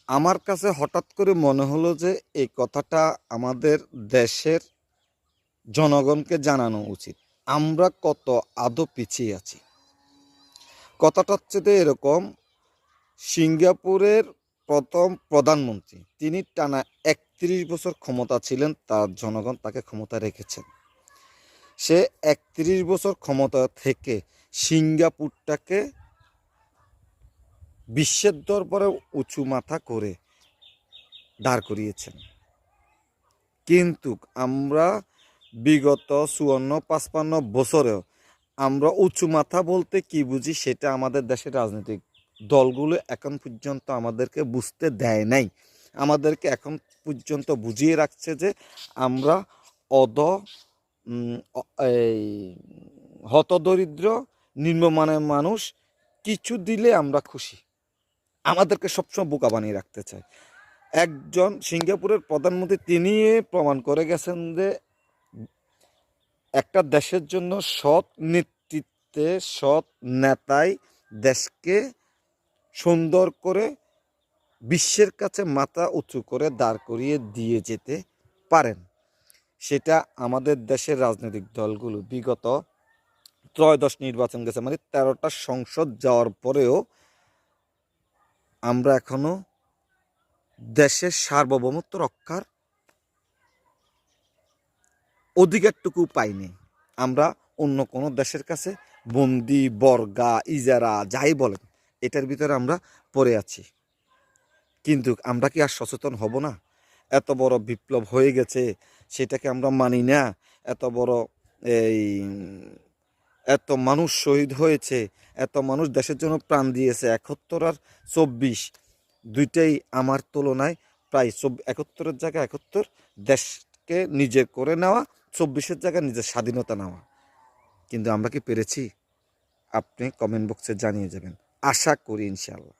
আমার কাছে হঠাৎ করে মনে হলো যে এই কথাটা আমাদের দেশের জনগণকে জানানো উচিত। আমরা কত আদৌ পিছিয়ে আছি। কথাটা হচ্ছে যে এরকম, সিঙ্গাপুরের প্রথম প্রধানমন্ত্রী তিনি টানা ৩১ বছর ক্ষমতা ছিলেন, তার জনগণ তাকে ক্ষমতা রেখেছেন। সে ৩১ বছর ক্ষমতা থেকে সিঙ্গাপুরটাকে বিশ্বের দরবারে উঁচু মাথা করে দাঁড় করিয়েছেন। কিন্তু আমরা বিগত ৫৪-৫৫ বছরেও আমরা উঁচু মাথা বলতে কি বুঝি সেটা আমাদের দেশের রাজনৈতিক দলগুলো এখন পর্যন্ত আমাদেরকে বুঝতে দেয় নাই। আমাদেরকে এখন পর্যন্ত বুঝিয়ে রাখছে যে আমরা এই হতদরিদ্র নিম্নমানের মানুষ, কিছু দিলে আমরা খুশি। আমাদেরকে সবসময় বোকা বানিয়ে রাখতে চায়। একজন সিঙ্গাপুরের প্রধানমন্ত্রী তিনি প্রমাণ করে গেছেন যে একটা দেশের জন্য সৎ নেতৃত্বে, সৎ নেতাই দেশকে সুন্দর করে বিশ্বের কাছে মাথা উঁচু করে দাঁড় করিয়ে দিয়ে যেতে পারেন। সেটা আমাদের দেশের রাজনৈতিক দলগুলো বিগত ত্রয়োদশ নির্বাচন গেছে, মানে ১৩টা সংসদ যাওয়ার পরেও আমরা এখনো দেশের সার্বভৌমত্ব রক্ষার অধিকারটুকু পাইনি। আমরা অন্য কোনো দেশের কাছে বন্দি, বর্গা, ইজারা যাই বলেন, এটার ভিতরে আমরা পড়ে আছি। কিন্তু আমরা কি আর সচেতন হব না? এত বড় বিপ্লব হয়ে গেছে, সেটাকে আমরা মানি না। এত বড় এই এত মানুষ শহীদ হয়েছে, এত মানুষ দেশের জন্য প্রাণ দিয়েছে। ৭১ আর ২৪ দুইটাই আমার তুলনায় প্রায় ৭১-এর জায়গায় ৭১, দেশকে নিজের করে নেওয়া, ২৪-এর জায়গায় নিজের স্বাধীনতা নেওয়া। কিন্তু আমরা কি পেরেছি? আপনি কমেন্ট বক্সে জানিয়ে যাবেন। আশা করি ইনশাআল্লাহ।